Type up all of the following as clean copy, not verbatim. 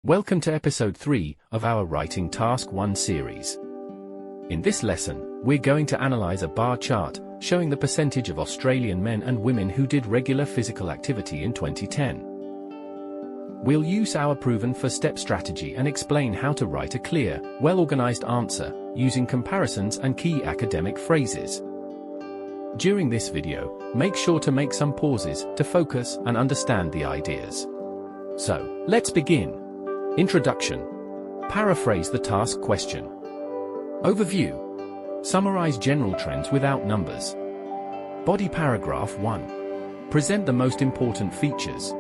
Welcome to episode 3 of our Writing Task 1 series. In this lesson, we're going to analyze a bar chart showing the percentage of Australian men and women who did regular physical activity in 2010. We'll use our proven first-step strategy and explain how to write a clear, well-organized answer using comparisons and key academic phrases. During this video, make sure to make some pauses to focus and understand the ideas. So, let's begin. Introduction. Paraphrase the task question. Overview. Summarize general trends without numbers. Body paragraph 1. Present the most important features.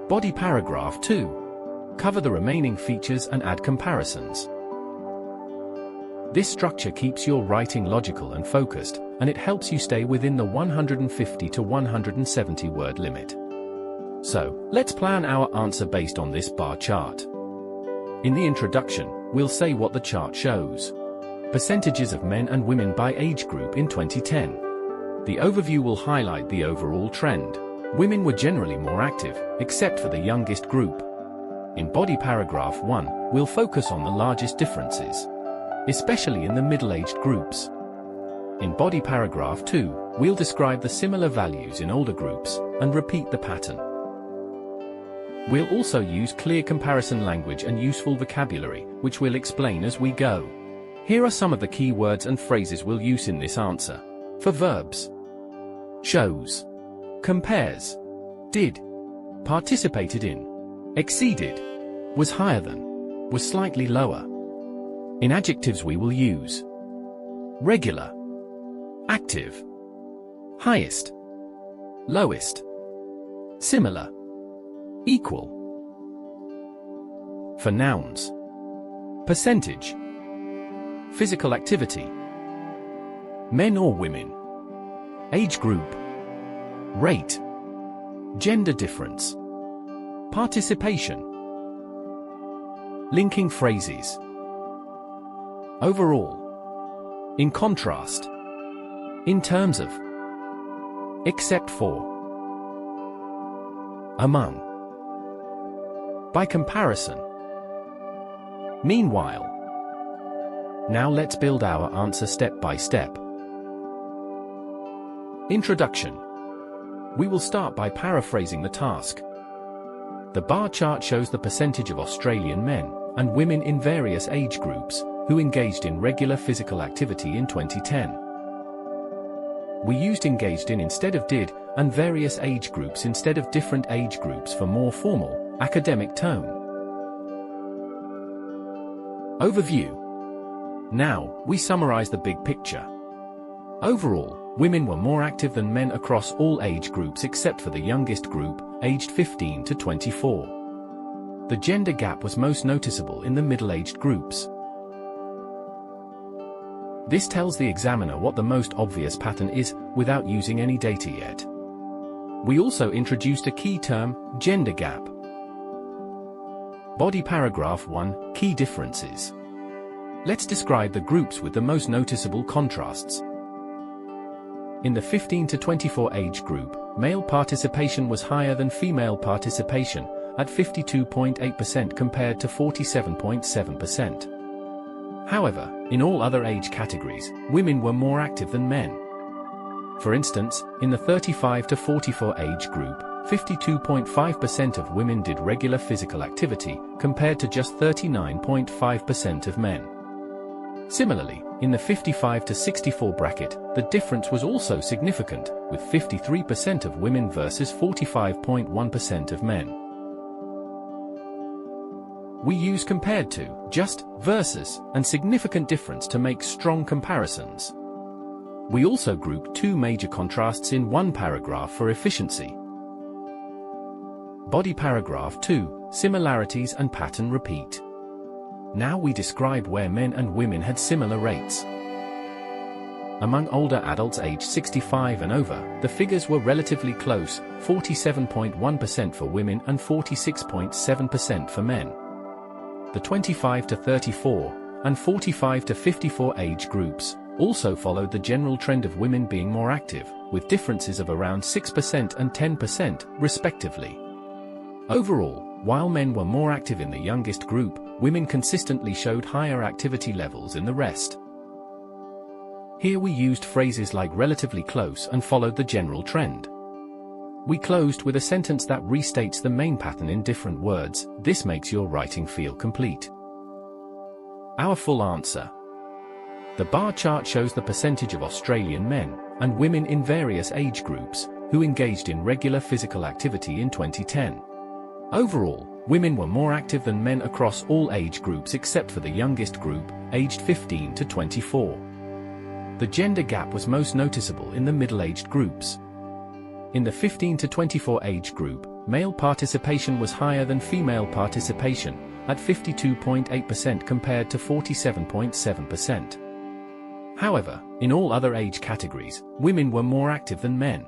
Body paragraph 2. Cover the remaining features and add comparisons. This structure keeps your writing logical and focused, and it helps you stay within the 150 to 170 word limit. So, let's plan our answer based on this bar chart. In the introduction, we'll say what the chart shows. Percentages of men and women by age group in 2010. The overview will highlight the overall trend. Women were generally more active, except for the youngest group. In body paragraph 1, we'll focus on the largest differences, especially in the middle-aged groups. In body paragraph 2, we'll describe the similar values in older groups and repeat the pattern. We'll also use clear comparison language and useful vocabulary, which we'll explain as we go. Here are some of the key words and phrases we'll use in this answer. For verbs: shows, compares, did, participated in, exceeded, was higher than, was slightly lower. In adjectives we will use regular, active, highest, lowest, similar, equal. For nouns: percentage, physical activity, men or women, age group, rate, gender difference, participation. Linking phrases: overall, in contrast, in terms of, except for, among, by comparison, meanwhile. Now let's build our answer step by step. Introduction. We will start by paraphrasing the task. The bar chart shows the percentage of Australian men and women in various age groups who engaged in regular physical activity in 2010. We used engaged in instead of did, and various age groups instead of different age groups for more formal, academic tone. Overview. Now, we summarize the big picture. Overall, women were more active than men across all age groups except for the youngest group, aged 15 to 24. The gender gap was most noticeable in the middle-aged groups. This tells the examiner what the most obvious pattern is, without using any data yet. We also introduced a key term, gender gap. Body paragraph 1, key differences. Let's describe the groups with the most noticeable contrasts. In the 15 to 24 age group, male participation was higher than female participation, at 52.8% compared to 47.7%. However, in all other age categories, women were more active than men. For instance, in the 35 to 44 age group, 52.5% of women did regular physical activity, compared to just 39.5% of men. Similarly, in the 55 to 64 bracket, the difference was also significant, with 53% of women versus 45.1% of men. We use compared to, just, versus, and significant difference to make strong comparisons. We also group two major contrasts in one paragraph for efficiency. Body paragraph 2, similarities and pattern repeat. Now we describe where men and women had similar rates. Among older adults aged 65 and over, the figures were relatively close, 47.1% for women and 46.7% for men. The 25 to 34 and 45 to 54 age groups also followed the general trend of women being more active, with differences of around 6% and 10%, respectively. Overall, while men were more active in the youngest group, women consistently showed higher activity levels in the rest. Here we used phrases like relatively close and followed the general trend. We closed with a sentence that restates the main pattern in different words. This makes your writing feel complete. Our full answer. The bar chart shows the percentage of Australian men and women in various age groups who engaged in regular physical activity in 2010. Overall, women were more active than men across all age groups except for the youngest group, aged 15 to 24. The gender gap was most noticeable in the middle-aged groups. In the 15 to 24 age group, male participation was higher than female participation, at 52.8% compared to 47.7%. However, in all other age categories, women were more active than men.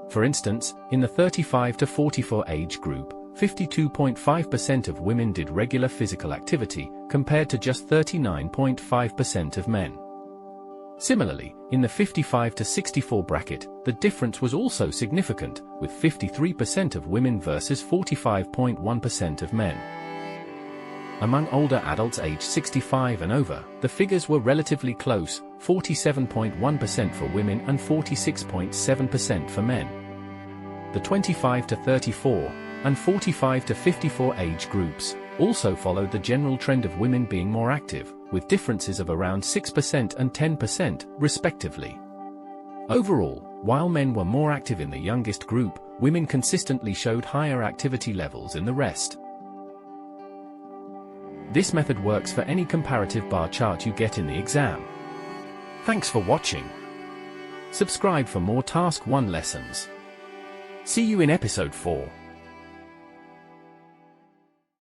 For instance, in the 35 to 44 age group, 52.5% of women did regular physical activity, compared to just 39.5% of men. Similarly, in the 55 to 64 bracket, the difference was also significant, with 53% of women versus 45.1% of men. Among older adults aged 65 and over, the figures were relatively close, 47.1% for women and 46.7% for men. The 25 to 34 and 45 to 54 age groups also followed the general trend of women being more active, with differences of around 6% and 10%, respectively. Overall, while men were more active in the youngest group, women consistently showed higher activity levels in the rest. This method works for any comparative bar chart you get in the exam. Thanks for watching. Subscribe for more Task 1 lessons. See you in episode 4.